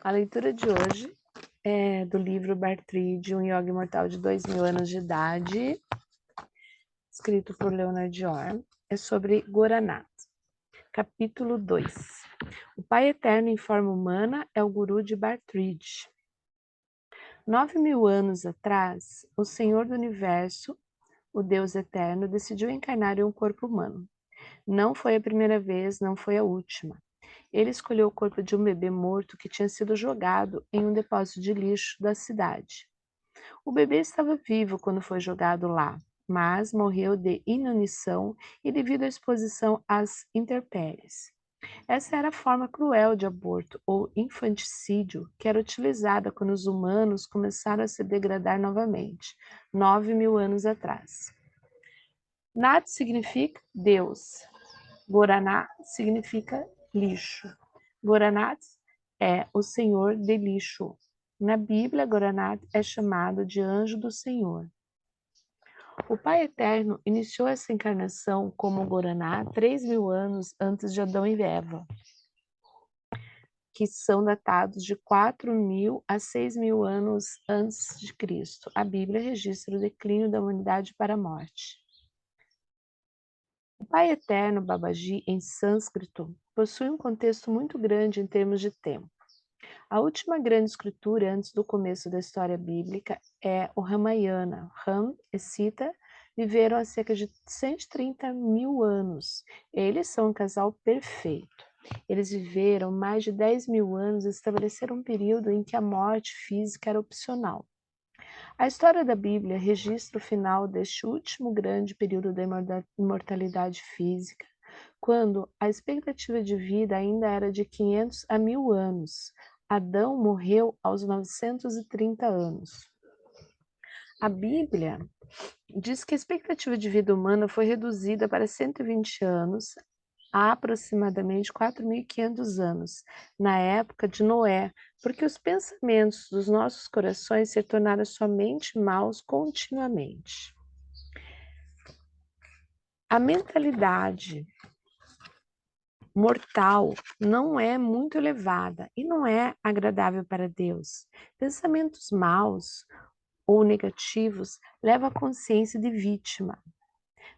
A leitura de hoje é do livro Bartríade, um yoga imortal de 2000 anos de idade, escrito por Leonard Orr, é sobre Goranath. Capítulo 2. O Pai Eterno em forma humana é o guru de Bartríade. 9.000 anos atrás, o Senhor do Universo, o Deus Eterno, decidiu encarnar em um corpo humano. Não foi a primeira vez, não foi a última. Ele escolheu o corpo de um bebê morto que tinha sido jogado em um depósito de lixo da cidade. O bebê estava vivo quando foi jogado lá, mas morreu de inanição e devido à exposição às intempéries. Essa era a forma cruel de aborto ou infanticídio que era utilizada quando os humanos começaram a se degradar novamente, 9.000 anos atrás. Nat significa Deus. Goraná significa lixo. Goranath é o Senhor de lixo. Na Bíblia, Goranath é chamado de anjo do Senhor. O Pai Eterno iniciou essa encarnação como Goraná 3.000 anos antes de Adão e Eva, que são datados de 4.000 a 6.000 anos antes de Cristo. A Bíblia registra o declínio da humanidade para a morte. O Pai Eterno, Babaji, em sânscrito, possui um contexto muito grande em termos de tempo. A última grande escritura antes do começo da história bíblica é o Ramayana. Ram e Sita viveram há cerca de 130.000 anos. Eles são um casal perfeito. Eles viveram mais de 10.000 anos e estabeleceram um período em que a morte física era opcional. A história da Bíblia registra o final deste último grande período da imortalidade física, quando a expectativa de vida ainda era de 500 a 1.000 anos. Adão morreu aos 930 anos. A Bíblia diz que a expectativa de vida humana foi reduzida para 120 anos, há aproximadamente 4.500 anos, na época de Noé, porque os pensamentos dos nossos corações se tornaram somente maus continuamente. A mentalidade mortal não é muito elevada e não é agradável para Deus. Pensamentos maus ou negativos levam à consciência de vítima.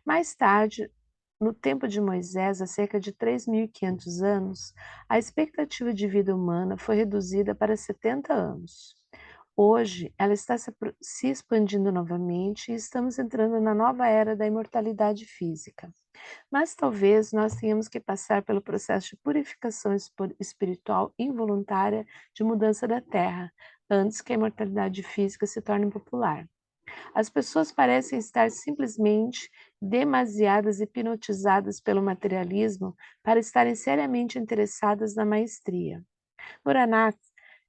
Mais tarde, no tempo de Moisés, há cerca de 3.500 anos, a expectativa de vida humana foi reduzida para 70 anos. Hoje, ela está se expandindo novamente e estamos entrando na nova era da imortalidade física. Mas talvez nós tenhamos que passar pelo processo de purificação espiritual involuntária de mudança da Terra, antes que a imortalidade física se torne popular. As pessoas parecem estar simplesmente demasiadas hipnotizadas pelo materialismo para estarem seriamente interessadas na maestria. Goranath,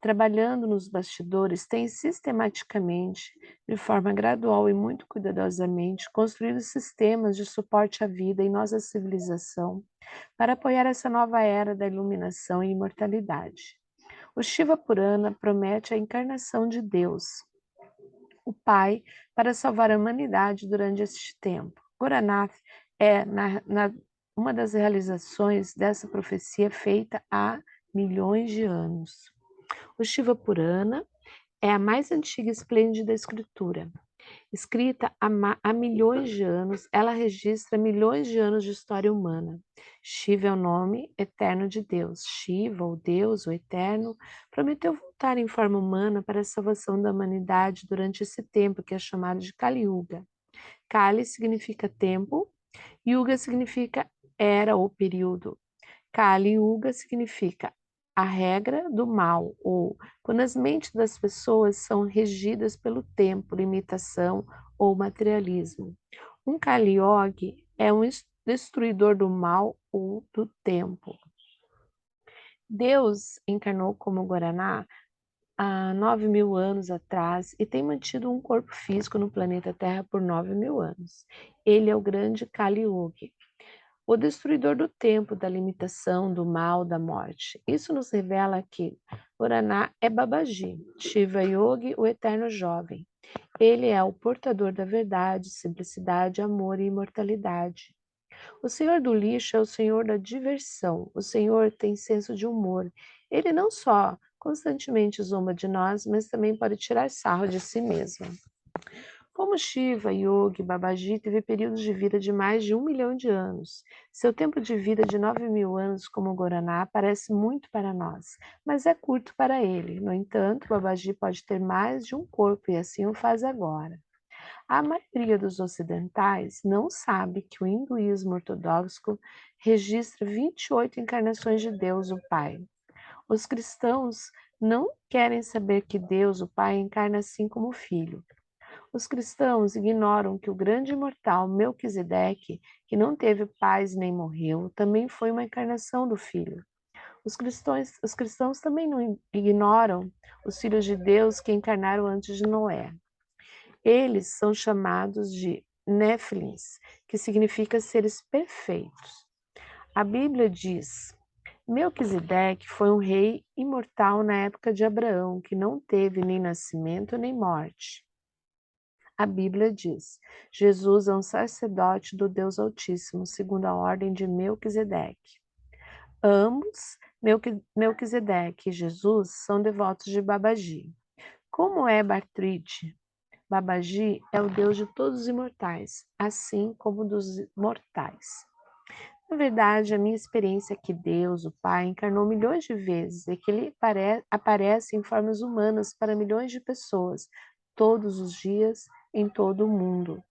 trabalhando nos bastidores, tem sistematicamente, de forma gradual e muito cuidadosamente, construído sistemas de suporte à vida em nossa civilização para apoiar essa nova era da iluminação e imortalidade. O Shiva Purana promete a encarnação de Deus, o Pai, para salvar a humanidade durante este tempo. Goranath é uma das realizações dessa profecia feita há milhões de anos. O Shiva Purana é a mais antiga e esplêndida escritura. Escrita há milhões de anos, ela registra milhões de anos de história humana. Shiva é o nome eterno de Deus. Shiva, ou Deus, o Eterno, prometeu voltar em forma humana para a salvação da humanidade durante esse tempo que é chamado de Kali Yuga. Kali significa tempo, Yuga significa era ou período. Kali Yuga significa a regra do mal, ou quando as mentes das pessoas são regidas pelo tempo, limitação ou materialismo. Um Kali Yogi é um destruidor do mal ou do tempo. Deus encarnou como Guaraná há 9.000 anos atrás e tem mantido um corpo físico no planeta Terra por 9.000 anos. Ele é o grande Kali Yugi, o destruidor do tempo, da limitação, do mal, da morte. Isso nos revela que Uraná é Babaji, Shiva Yogi, o eterno jovem. Ele é o portador da verdade, simplicidade, amor e imortalidade. O Senhor do lixo é o Senhor da diversão. O Senhor tem senso de humor. Ele não só constantemente zomba de nós, mas também pode tirar sarro de si mesma. Como Shiva, Yogi, Babaji teve períodos de vida de mais de 1 milhão de anos. Seu tempo de vida de 9.000 anos como Guaraná parece muito para nós, mas é curto para ele. No entanto, Babaji pode ter mais de um corpo e assim o faz agora. A maioria dos ocidentais não sabe que o hinduísmo ortodoxo registra 28 encarnações de Deus, o Pai. Os cristãos não querem saber que Deus, o Pai, encarna assim como o Filho. Os cristãos ignoram que o grande imortal Melquisedeque, que não teve pais nem morreu, também foi uma encarnação do Filho. Os cristãos também não ignoram os filhos de Deus que encarnaram antes de Noé. Eles são chamados de Néfilins, que significa seres perfeitos. A Bíblia diz: Melquisedeque foi um rei imortal na época de Abraão, que não teve nem nascimento nem morte. A Bíblia diz: Jesus é um sacerdote do Deus Altíssimo, segundo a ordem de Melquisedeque. Ambos, Melquisedeque e Jesus, são devotos de Babaji. Como é Bartride? Babaji é o Deus de todos os imortais, assim como dos mortais. Na verdade, a minha experiência é que Deus, o Pai, encarnou milhões de vezes e que Ele aparece em formas humanas para milhões de pessoas, todos os dias, em todo o mundo.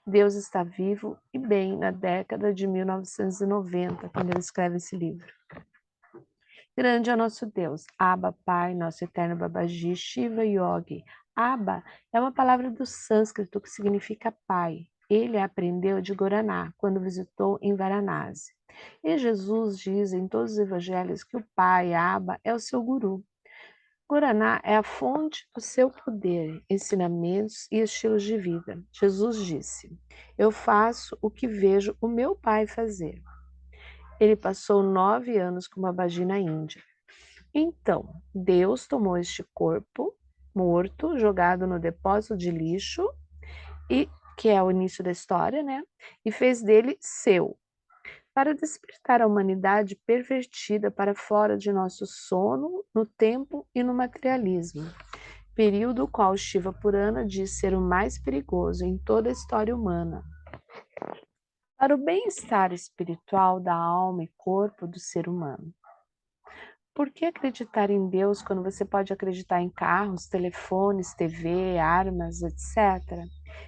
Deus está vivo e bem na década de 1990, quando ele escreve esse livro. Grande é o nosso Deus, Abba, Pai, nosso eterno Babaji, Shiva Yogi. Abba é uma palavra do sânscrito que significa pai. Ele a aprendeu de Guaraná, quando visitou em Varanasi. E Jesus diz em todos os evangelhos que o pai, Abba, é o seu guru. Guaraná é a fonte do seu poder, ensinamentos e estilos de vida. Jesus disse: Eu faço o que vejo o meu pai fazer. Ele passou 9 anos com Babaji na Índia. Então, Deus tomou este corpo morto, jogado no depósito de lixo, e que é o início da história, né? E fez dele seu, para despertar a humanidade pervertida para fora de nosso sono, no tempo e no materialismo, período o qual Shiva Purana diz ser o mais perigoso em toda a história humana. Para o bem-estar espiritual da alma e corpo do ser humano. Por que acreditar em Deus quando você pode acreditar em carros, telefones, TV, armas, etc?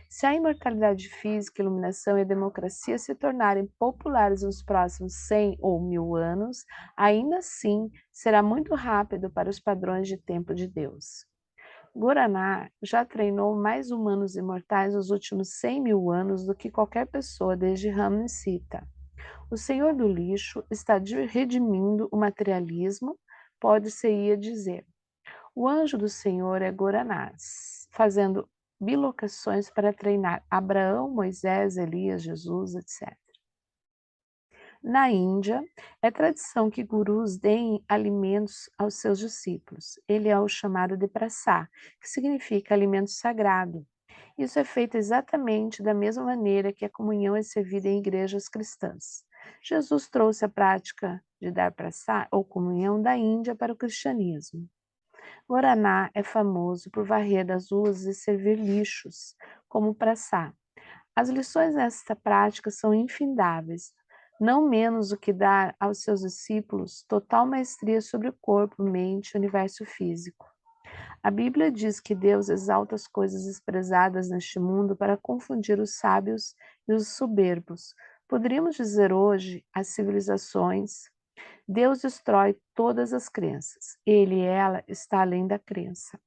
Se a imortalidade física, iluminação e a democracia se tornarem populares nos próximos 100 ou 1000 anos, ainda assim será muito rápido para os padrões de tempo de Deus. Guaraná já treinou mais humanos imortais nos últimos 100.000 anos do que qualquer pessoa desde Ramsita. O Senhor do Lixo está redimindo o materialismo, pode-se-ia dizer. O anjo do Senhor é Guaranás, fazendo bilocações para treinar Abraão, Moisés, Elias, Jesus, etc. Na Índia, é tradição que gurus deem alimentos aos seus discípulos. Ele é o chamado de prasad, que significa alimento sagrado. Isso é feito exatamente da mesma maneira que a comunhão é servida em igrejas cristãs. Jesus trouxe a prática de dar prasad ou comunhão da Índia para o cristianismo. Guaraná é famoso por varrer das ruas e servir lixos, como prasad. As lições nesta prática são infindáveis, não menos do que dar aos seus discípulos total maestria sobre o corpo, mente e universo físico. A Bíblia diz que Deus exalta as coisas desprezadas neste mundo para confundir os sábios e os soberbos. Poderíamos dizer hoje as civilizações. Deus destrói todas as crenças. Ele e ela está além da crença.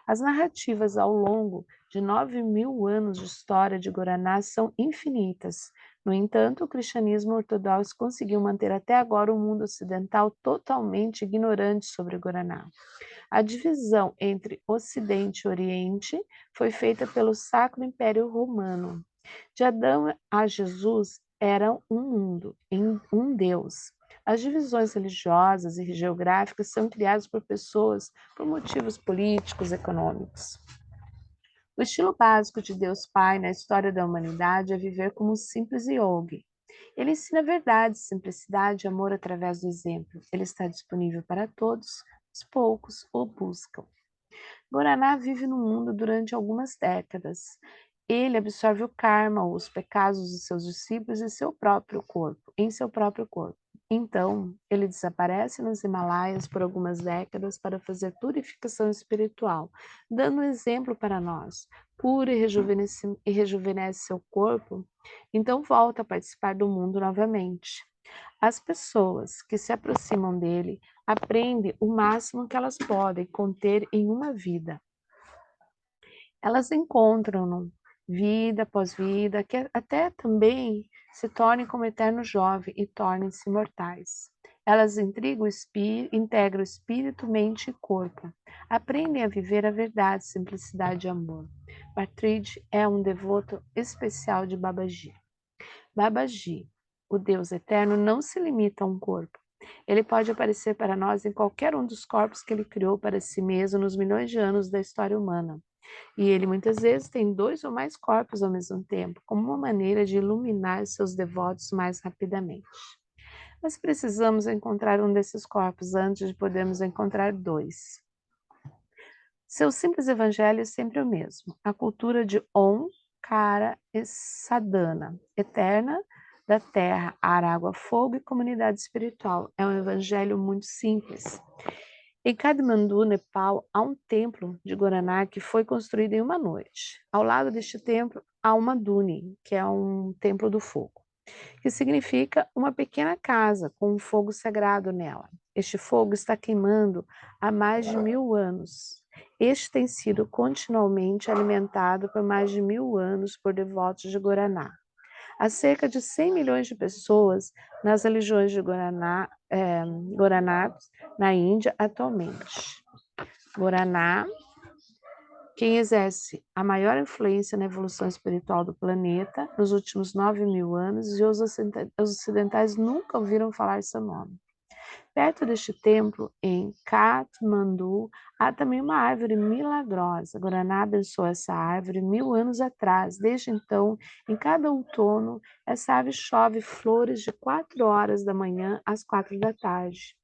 As narrativas ao longo de 9.000 anos de história de Guaraná são infinitas. No entanto, o cristianismo ortodoxo conseguiu manter até agora o mundo ocidental totalmente ignorante sobre Guaraná. A divisão entre Ocidente e Oriente foi feita pelo Sacro Império Romano. De Adão a Jesus era um mundo, um Deus. As divisões religiosas e geográficas são criadas por pessoas por motivos políticos, econômicos. O estilo básico de Deus Pai na história da humanidade é viver como um simples yogi. Ele ensina verdade, simplicidade e amor através do exemplo. Ele está disponível para todos, poucos o buscam. Guaraná vive no mundo durante algumas décadas. Ele absorve o karma, os pecados dos seus discípulos em seu próprio corpo. Então, ele desaparece nos Himalaias por algumas décadas para fazer purificação espiritual, dando um exemplo para nós. Cura e rejuvenesce seu corpo, então volta a participar do mundo novamente. As pessoas que se aproximam dele aprendem o máximo que elas podem conter em uma vida. Elas encontram-no vida após vida, que até também se tornem como eterno jovem e tornem-se imortais. Elas integram o espírito, mente e corpo. Aprendem a viver a verdade, simplicidade e amor. Partridge é um devoto especial de Babaji. Babaji, o Deus eterno, não se limita a um corpo. Ele pode aparecer para nós em qualquer um dos corpos que ele criou para si mesmo nos milhões de anos da história humana. E ele muitas vezes tem 2 ou mais corpos ao mesmo tempo, como uma maneira de iluminar seus devotos mais rapidamente. Mas precisamos encontrar um desses corpos antes de podermos encontrar 2. Seu simples evangelho é sempre o mesmo. A cultura de Om, Kara e Sadhana, eterna, da terra, ar, água, fogo e comunidade espiritual. É um evangelho muito simples. Em Kathmandu, Nepal, há um templo de Guaraná que foi construído em uma noite. Ao lado deste templo há uma Duni, que é um templo do fogo, que significa uma pequena casa com um fogo sagrado nela. Este fogo está queimando há mais de 1000 anos. Este tem sido continuamente alimentado por mais de 1000 anos por devotos de Guaraná. Há cerca de 100 milhões de pessoas nas religiões de Guaraná na Índia atualmente. Guaraná, quem exerce a maior influência na evolução espiritual do planeta nos últimos 9.000 anos, e os ocidentais nunca ouviram falar seu nome. Perto deste templo, em Katmandu, há também uma árvore milagrosa. Guaraná abençoou essa árvore 1000 anos atrás. Desde então, em cada outono, essa árvore chove flores de 4 horas da manhã às 4 da tarde.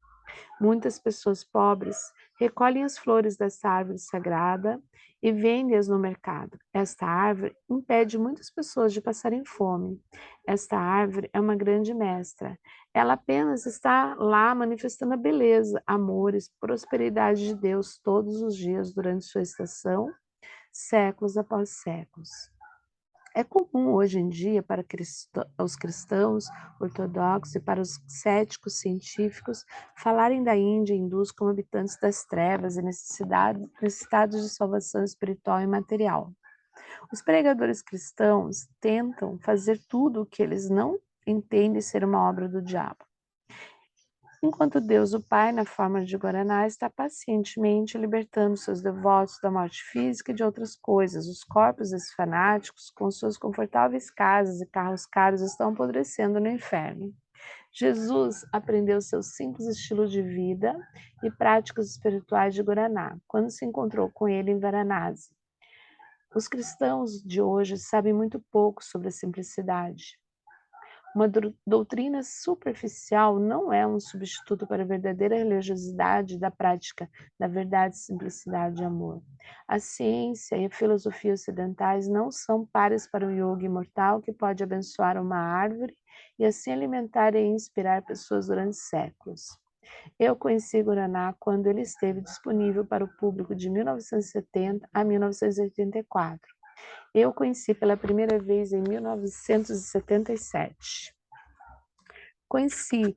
Muitas pessoas pobres recolhem as flores dessa árvore sagrada e vendem-as no mercado. Esta árvore impede muitas pessoas de passarem fome. Esta árvore é uma grande mestra. Ela apenas está lá manifestando a beleza, amores, prosperidade de Deus todos os dias durante sua estação, séculos após séculos. É comum hoje em dia para os cristãos ortodoxos e para os céticos científicos falarem da Índia e hindus como habitantes das trevas e necessitados de salvação espiritual e material. Os pregadores cristãos tentam fazer tudo o que eles não entendem ser uma obra do diabo. Enquanto Deus, o Pai, na forma de Guaraná, está pacientemente libertando seus devotos da morte física e de outras coisas. Os corpos desses fanáticos, com suas confortáveis casas e carros caros, estão apodrecendo no inferno. Jesus aprendeu seu simples estilo de vida e práticas espirituais de Guaraná, quando se encontrou com ele em Varanasi. Os cristãos de hoje sabem muito pouco sobre a simplicidade. Uma doutrina superficial não é um substituto para a verdadeira religiosidade da prática da verdade, simplicidade e amor. A ciência e a filosofia ocidentais não são pares para o yoga imortal que pode abençoar uma árvore e assim alimentar e inspirar pessoas durante séculos. Eu conheci Guaraná quando ele esteve disponível para o público de 1970 a 1984. Eu conheci pela primeira vez em 1977. Conheci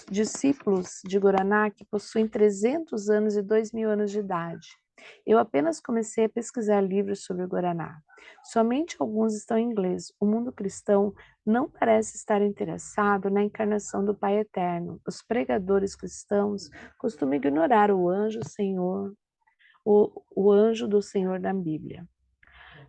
discípulos de Guaraná que possuem 300 anos e 2.000 anos de idade. Eu apenas comecei a pesquisar livros sobre Guaraná. Somente alguns estão em inglês. O mundo cristão não parece estar interessado na encarnação do Pai Eterno. Os pregadores cristãos costumam ignorar o anjo do Senhor da Bíblia.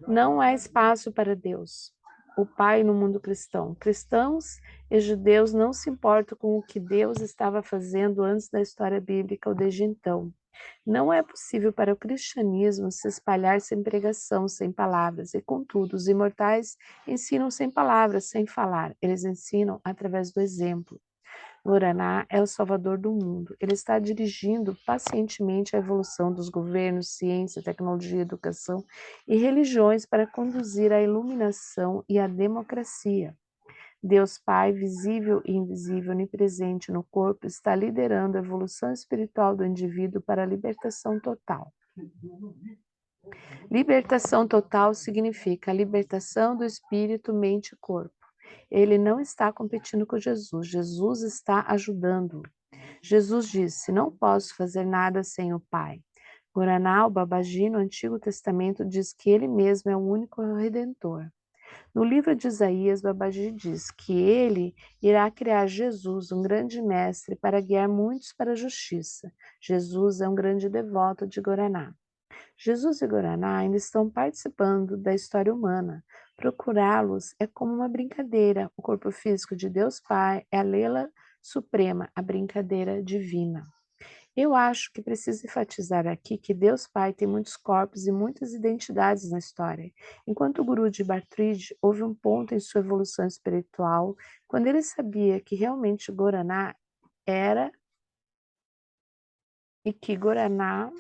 Não há espaço para Deus, o Pai no mundo cristão. Cristãos e judeus não se importam com o que Deus estava fazendo antes da história bíblica ou desde então. Não é possível para o cristianismo se espalhar sem pregação, sem palavras, e contudo, os imortais ensinam sem palavras, sem falar. Eles ensinam através do exemplo. Guaraná é o salvador do mundo. Ele está dirigindo pacientemente a evolução dos governos, ciência, tecnologia, educação e religiões para conduzir à iluminação e à democracia. Deus Pai, visível e invisível, onipresente no corpo, está liderando a evolução espiritual do indivíduo para a libertação total. Libertação total significa a libertação do espírito, mente e corpo. Ele não está competindo com Jesus, Jesus está ajudando. Jesus disse: Não posso fazer nada sem o Pai. Guaraná, o Babaji, no Antigo Testamento, diz que ele mesmo é o único redentor. No livro de Isaías, Babaji diz que ele irá criar Jesus, um grande mestre, para guiar muitos para a justiça. Jesus é um grande devoto de Guaraná. Jesus e Guaraná ainda estão participando da história humana. Procurá-los é como uma brincadeira. O corpo físico de Deus Pai é a Lela Suprema, a brincadeira divina. Eu acho que preciso enfatizar aqui que Deus Pai tem muitos corpos e muitas identidades na história. Enquanto o Guru de Bartrid houve um ponto em sua evolução espiritual, quando ele sabia que realmente Guaraná era e que Guaraná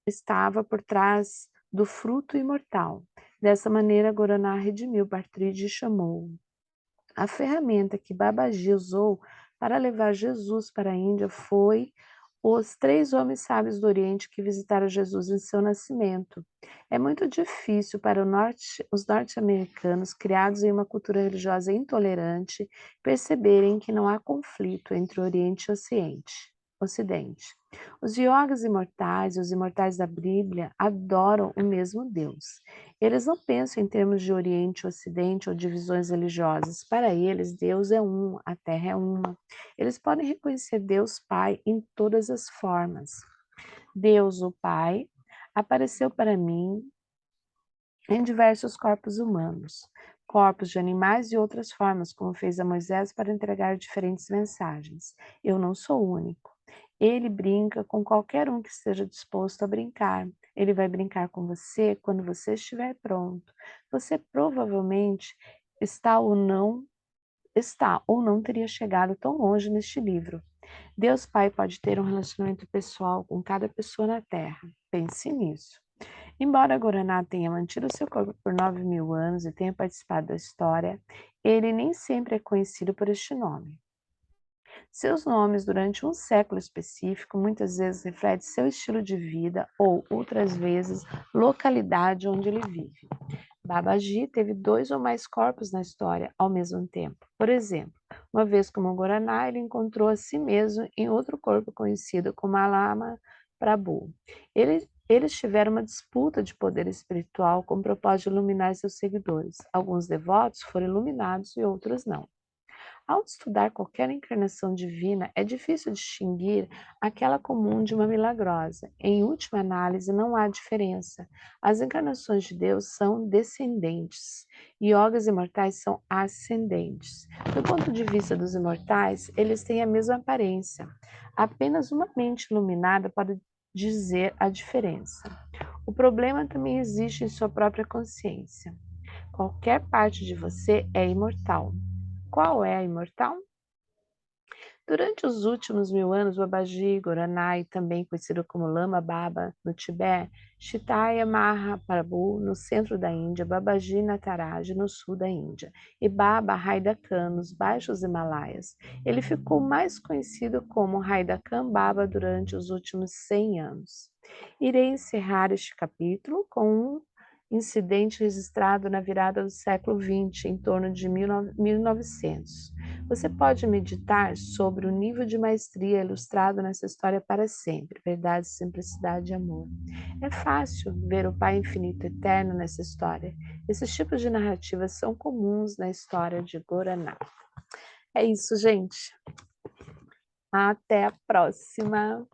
estava por trás do fruto imortal. Dessa maneira, Guaraná redimiu Bartrid e chamou-o. A ferramenta que Babaji usou para levar Jesus para a Índia foi os 3 homens sábios do Oriente que visitaram Jesus em seu nascimento. É muito difícil para os norte-americanos, criados em uma cultura religiosa intolerante, perceberem que não há conflito entre o Oriente e o Ocidente. Os yogas imortais e os imortais da Bíblia adoram o mesmo Deus. Eles não pensam em termos de Oriente, Ocidente ou divisões religiosas. Para eles, Deus é um, a Terra é uma. Eles podem reconhecer Deus Pai em todas as formas. Deus, o Pai, apareceu para mim em diversos corpos humanos, corpos de animais e outras formas, como fez a Moisés para entregar diferentes mensagens. Eu não sou único. Ele brinca com qualquer um que esteja disposto a brincar. Ele vai brincar com você quando você estiver pronto. Você provavelmente está ou não teria chegado tão longe neste livro. Deus Pai pode ter um relacionamento pessoal com cada pessoa na Terra. Pense nisso. Embora Guaraná tenha mantido seu corpo por 9.000 anos e tenha participado da história, ele nem sempre é conhecido por este nome. Seus nomes durante um século específico muitas vezes refletem seu estilo de vida ou, outras vezes, localidade onde ele vive. Babaji teve 2 ou mais corpos na história ao mesmo tempo. Por exemplo, uma vez como Guaraná, ele encontrou a si mesmo em outro corpo conhecido como Alama Prabhu. Eles tiveram uma disputa de poder espiritual com o propósito de iluminar seus seguidores. Alguns devotos foram iluminados e outros não. Ao estudar qualquer encarnação divina, é difícil distinguir aquela comum de uma milagrosa. Em última análise, não há diferença. As encarnações de Deus são descendentes. Yogas imortais são ascendentes. Do ponto de vista dos imortais, eles têm a mesma aparência. Apenas uma mente iluminada pode dizer a diferença. O problema também existe em sua própria consciência. Qualquer parte de você é imortal. Qual é a imortal? Durante os últimos 1.000 anos, Babaji, Goranai, também conhecido como Lama Baba no Tibete, Chaitanya Mahaprabhu no centro da Índia, Babaji Nataraj no sul da Índia e Baba Haidakam nos baixos Himalaias. Ele ficou mais conhecido como Haidakam Baba durante os últimos 100 anos. Irei encerrar este capítulo com um incidente registrado na virada do século XX, em torno de 1900. Você pode meditar sobre o nível de maestria ilustrado nessa história para sempre, verdade, simplicidade e amor. É fácil ver o Pai infinito eterno nessa história. Esses tipos de narrativas são comuns na história de Guaraná. É isso, gente. Até a próxima!